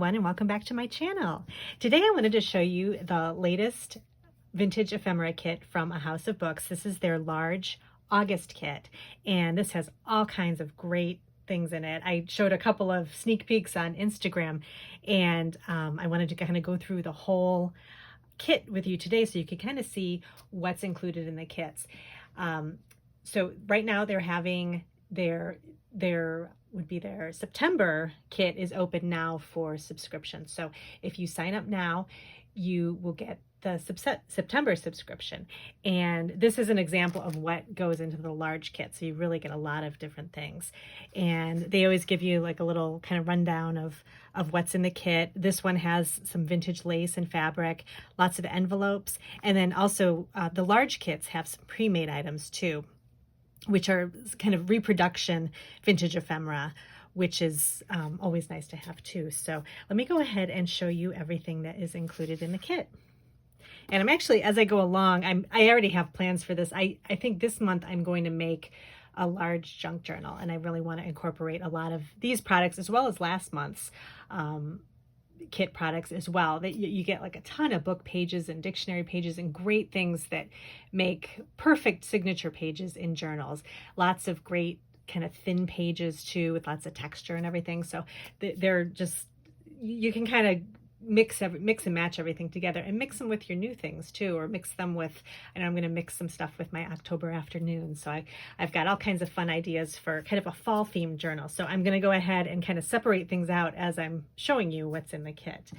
everyone, and welcome back to my channel. Today I wanted to show you the latest vintage ephemera kit from A House of Books. This is their large August kit, and this has all kinds of great things in it. I showed a couple of sneak peeks on Instagram, and I wanted to kind of go through the whole kit with you today so you could kind of see what's included in the kits. So right now they're having their September kit is open now for subscription. So if you sign up now, you will get the September subscription. And this is an example of what goes into the large kit. So you really get a lot of different things. And they always give you like a little kind of rundown of what's in the kit. This one has some vintage lace and fabric, lots of envelopes. And then also the large kits have some pre-made items too, which are kind of reproduction vintage ephemera, which is always nice to have too. So let me go ahead and show you everything that is included in the kit. And I'm actually, as I go along, I already have plans for this. I think this month I'm going to make a large junk journal, and I really want to incorporate a lot of these products as well as last month's kit products as well. That you get like a ton of book pages and dictionary pages and great things that make perfect signature pages in journals. Lots of great kind of thin pages too, with lots of texture and everything. So they're just, you can kind of mix and match everything together and mix them with your new things too, or mix them with, I know I'm going to mix some stuff with my October afternoon. So I've got all kinds of fun ideas for kind of a fall themed journal. So I'm going to go ahead and kind of separate things out as I'm showing you what's in the kit.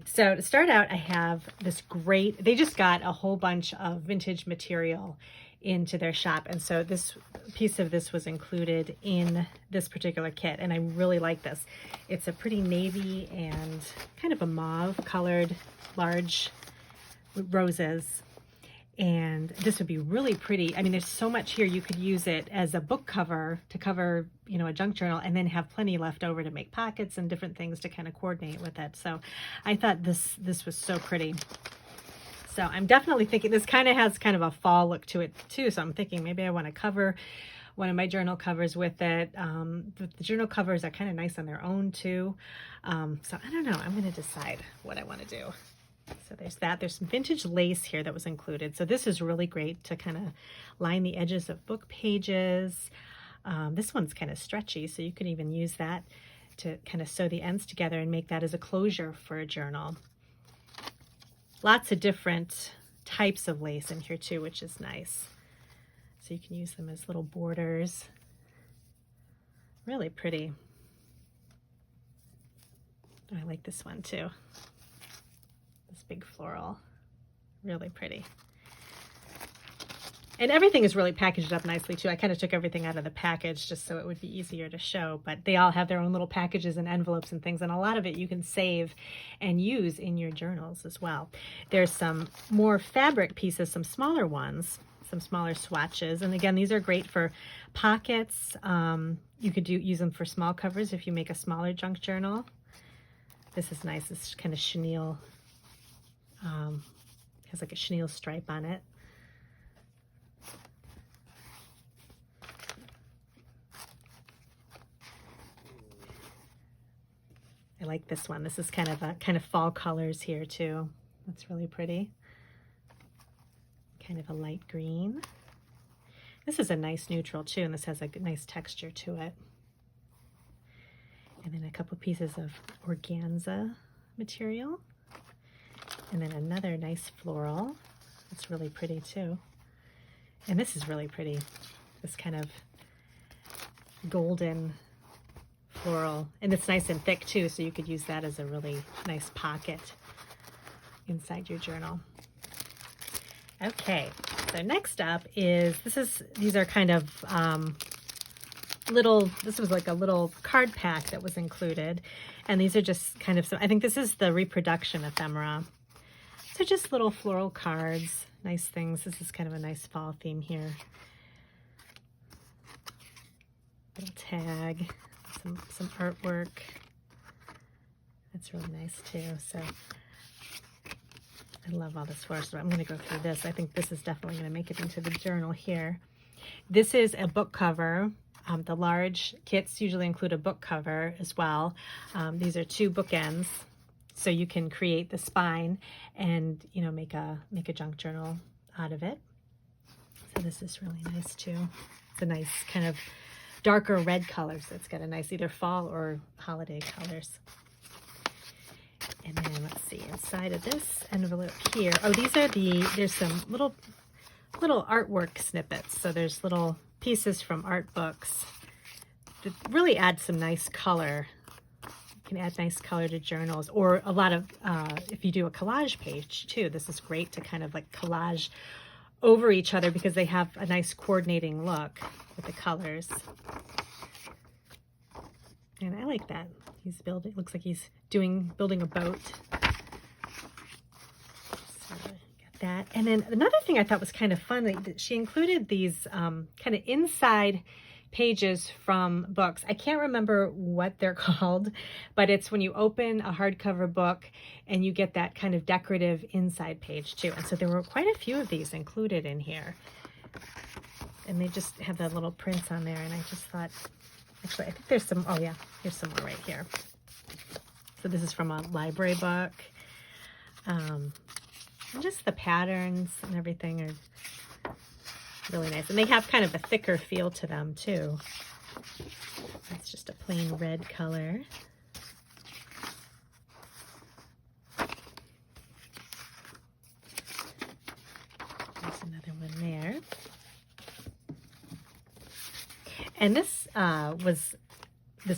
So to start out, I have this great, they just got a whole bunch of vintage material into their shop, and so this piece of this was included in this particular kit, and I really like this. It's a pretty navy and kind of a mauve colored large roses, and this would be really pretty. I mean, there's so much here. You could use it as a book cover to cover, you know, a junk journal, and then have plenty left over to make pockets and different things to kind of coordinate with it. So I thought this was so pretty. So I'm definitely thinking this kind of has kind of a fall look to it too. So I'm thinking maybe I want to cover one of my journal covers with it. The journal covers are kind of nice on their own too. So I don't know. I'm going to decide what I want to do. So there's that. There's some vintage lace here that was included. So this is really great to kind of line the edges of book pages. This one's kind of stretchy, so you could even use that to kind of sew the ends together and make that as a closure for a journal. Lots of different types of lace in here too, which is nice. So you can use them as little borders. Really pretty. Oh, I like this one too. This big floral. Really pretty. And everything is really packaged up nicely too. I kind of took everything out of the package just so it would be easier to show, but they all have their own little packages and envelopes and things, and a lot of it you can save and use in your journals as well. There's some more fabric pieces, some smaller ones, some smaller swatches, and again, these are great for pockets. You could use them for small covers if you make a smaller junk journal. This is nice. This kind of chenille, has like a chenille stripe on it. I like this one. This is kind of fall colors here too. That's really pretty. Kind of a light green. This is a nice neutral too, and this has a nice texture to it. And then a couple pieces of organza material. And then another nice floral. That's really pretty too. And this is really pretty. This kind of golden floral, and it's nice and thick too, so you could use that as a really nice pocket inside your journal. Okay, so next up is these are kind of this was like a little card pack that was included, and these are just kind of I think this is the reproduction ephemera. So just little floral cards, nice things. This is kind of a nice fall theme here. Little tag. Some artwork. That's really nice too. So I love all this flowers. So I'm going to go through this. I think this is definitely going to make it into the journal here. This is a book cover The large kits usually include a book cover as well. These are 2 bookends, so you can create the spine and, you know, make a junk journal out of it. So this is really nice too. It's a nice kind of darker red color, so it's got a nice either fall or holiday colors. And then let's see, inside of this envelope here, oh, these are there's some little artwork snippets. So there's little pieces from art books that really add some nice color. You can add nice color to journals, or a lot of, if you do a collage page too, this is great to kind of like collage over each other because they have a nice coordinating look with the colors. And I like that. He's building, looks like he's building a boat. So got that. And then another thing I thought was kind of fun, that she included these kind of inside pages from books. I can't remember what they're called, but it's when you open a hardcover book and you get that kind of decorative inside page too. And so there were quite a few of these included in here. And they just have the little prints on there. And I just thought, actually, I think there's some, oh yeah, here's some more right here. So this is from a library book. And just the patterns and everything are really nice. And they have kind of a thicker feel to them too. That's just a plain red color. There's another one there. And this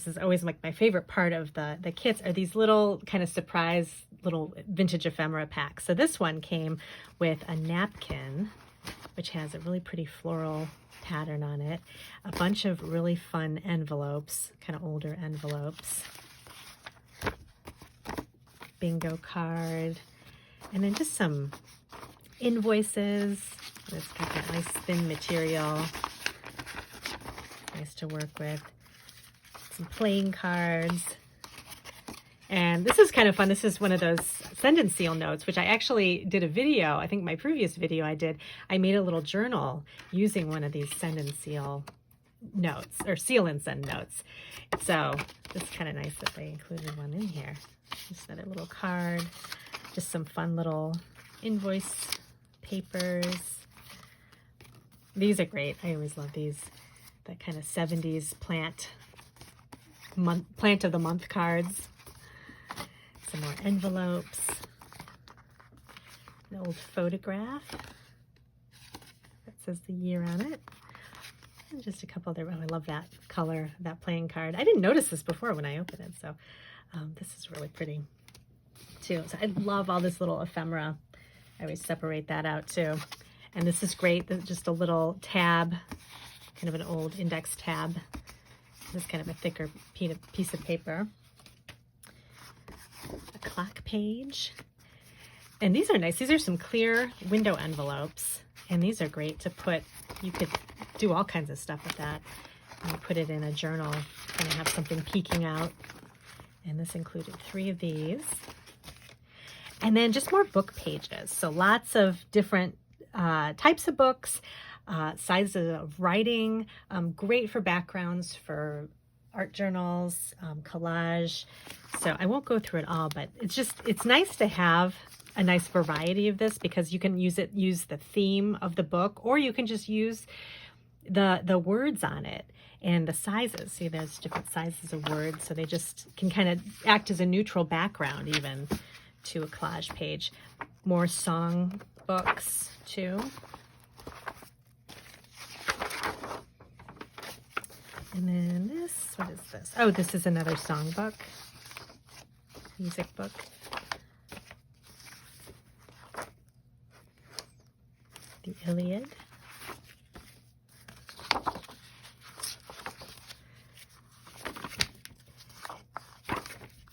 is always like my favorite part of the kits, are these little kind of surprise little vintage ephemera packs. So this one came with a napkin, which has a really pretty floral pattern on it, a bunch of really fun envelopes, kind of older envelopes, bingo card, and then just some invoices. It's got that nice thin material, nice to work with. Some playing cards. And this is kind of fun. This is one of those send and seal notes, which I actually did a video. I think my previous video I made a little journal using one of these send and seal notes, or seal and send notes. So it's kind of nice that they included one in here. Just another little card, just some fun little invoice papers. These are great. I always love these, that kind of 70s plant of the month cards. Some more envelopes, an old photograph that says the year on it, and just a couple other, oh, I love that color, that playing card. I didn't notice this before when I opened it, so this is really pretty too. So I love all this little ephemera. I always separate that out too. And this is great, just a little tab, kind of an old index tab. This is kind of a thicker piece of paper. A clock page. And these are nice. These are some clear window envelopes. And these are great to put, you could do all kinds of stuff with that. And you put it in a journal, kind of have something peeking out. And this included 3 of these. And then just more book pages. So lots of different types of books, sizes of writing, great for backgrounds, for art journals, collage. So I won't go through it all, but it's nice to have a nice variety of this, because you can use the theme of the book, or you can just use the words on it and the sizes. See, there's different sizes of words, so they just can kind of act as a neutral background even to a collage page. More song books too. And then this, what is this? Oh, this is another songbook, music book. The Iliad.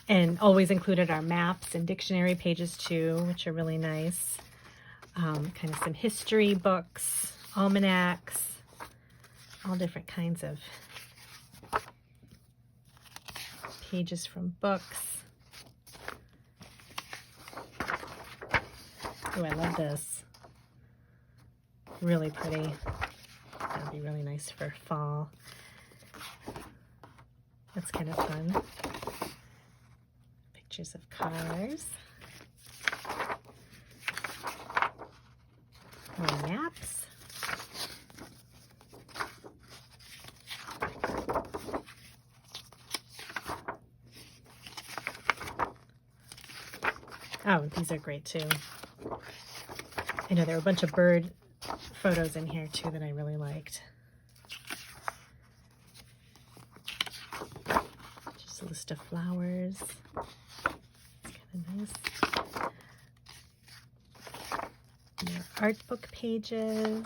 And always included our maps and dictionary pages too, which are really nice. Kind of some history books, almanacs, all different kinds of pages from books. Oh, I love this. Really pretty. That'd be really nice for fall. That's kind of fun. Pictures of cars. More maps. Oh, these are great too. I know there were a bunch of bird photos in here too that I really liked. Just a list of flowers. It's kind of nice. More art book pages.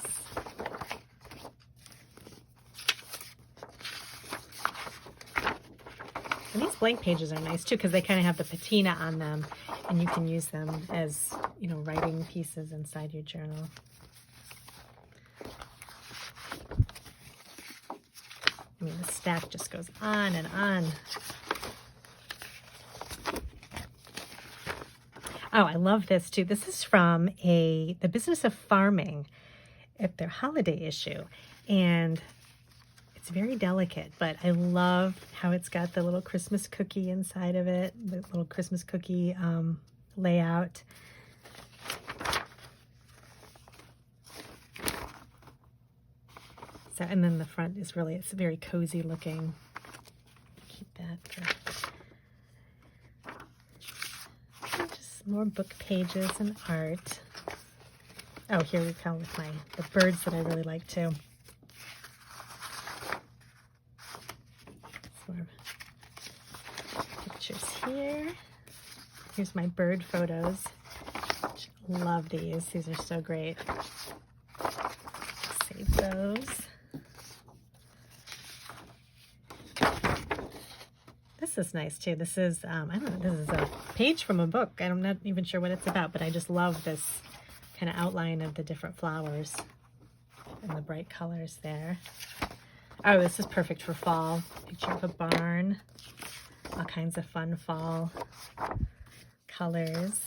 And these blank pages are nice too because they kind of have the patina on them, and you can use them as, you know, writing pieces inside your journal. I mean, the stack just goes on and on. Oh, I love this too. This is from The Business of Farming at their holiday issue. And it's very delicate, but I love how it's got the little Christmas cookie inside of it, the little Christmas cookie layout. So, and then the front is really, it's very cozy looking. Keep that for just more book pages and art. Oh, here we come with the birds that I really like too. More pictures here. Here's my bird photos. Love these. These are so great. Save those. This is nice too. This is, I don't know, this is a page from a book. I'm not even sure what it's about, but I just love this kind of outline of the different flowers and the bright colors there. Oh, this is perfect for fall. Picture of a barn. All kinds of fun fall colors.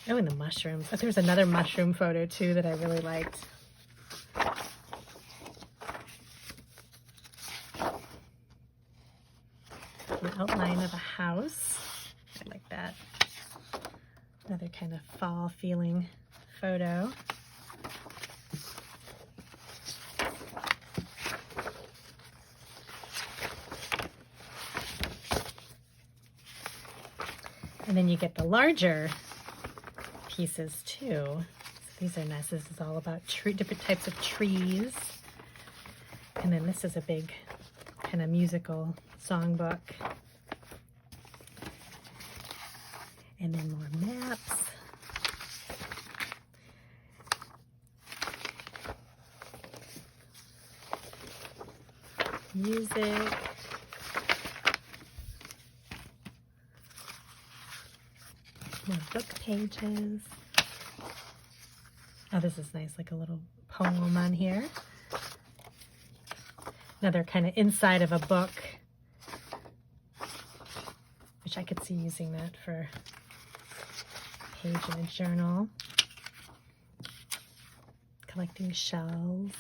Oh, and the mushrooms. Oh, there's another mushroom photo too that I really liked. An outline of a house. I like that. Another kind of fall feeling photo. And then you get the larger pieces too. So these are nice. This is all about different types of trees. And then this is a big kind of musical songbook. And then more maps. Music. More book pages. Oh, this is nice, like a little poem on here. Another kind of inside of a book, which I could see using that for a page in a journal. Collecting shells.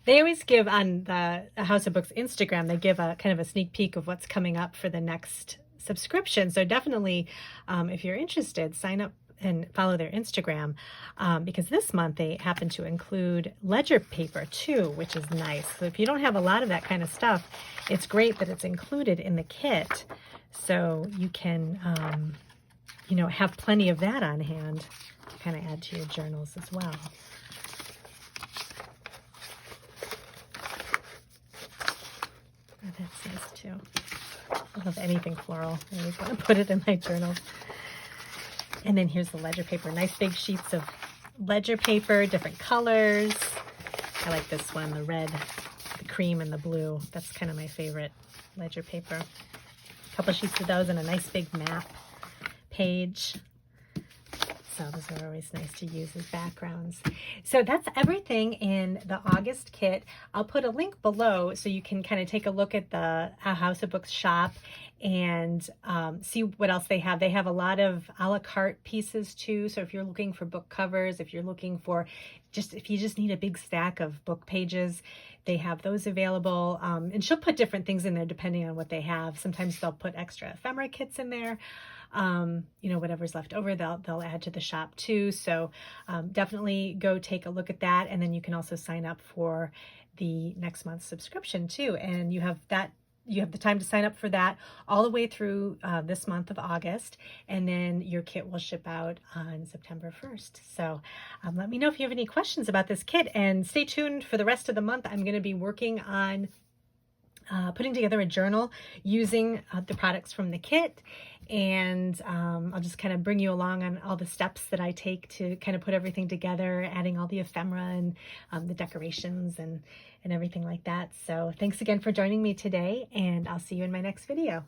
They always give on the House of Books Instagram, they give a kind of a sneak peek of what's coming up for the next subscription. So definitely, if you're interested, sign up and follow their Instagram, because this month they happen to include ledger paper too, which is nice. So if you don't have a lot of that kind of stuff, it's great that it's included in the kit. So you can, you know, have plenty of that on hand to kind of add to your journals as well. Oh, that's nice too. I love anything floral. I always want to put it in my journals. And then here's the ledger paper. Nice big sheets of ledger paper, different colors. I like this one, the red, the cream, and the blue. That's kind of my favorite ledger paper. A couple sheets of those and a nice big map page. So those are always nice to use as backgrounds. So that's everything in the August kit. I'll put a link below so you can kind of take a look at the House of Books shop and see what else they have. They have a lot of a la carte pieces too. So if you're looking for book covers, if you're looking for if you just need a big stack of book pages, they have those available. And she'll put different things in there depending on what they have. Sometimes they'll put extra ephemera kits in there. You know, whatever's left over, they'll add to the shop too. So definitely go take a look at that. And then you can also sign up for the next month's subscription too. And you have the time to sign up for that all the way through this month of August, and then your kit will ship out on September 1st. So let me know if you have any questions about this kit, and stay tuned for the rest of the month. I'm going to be working on putting together a journal using the products from the kit, and I'll just kind of bring you along on all the steps that I take to kind of put everything together, adding all the ephemera and the decorations and everything like that. So thanks again for joining me today, and I'll see you in my next video.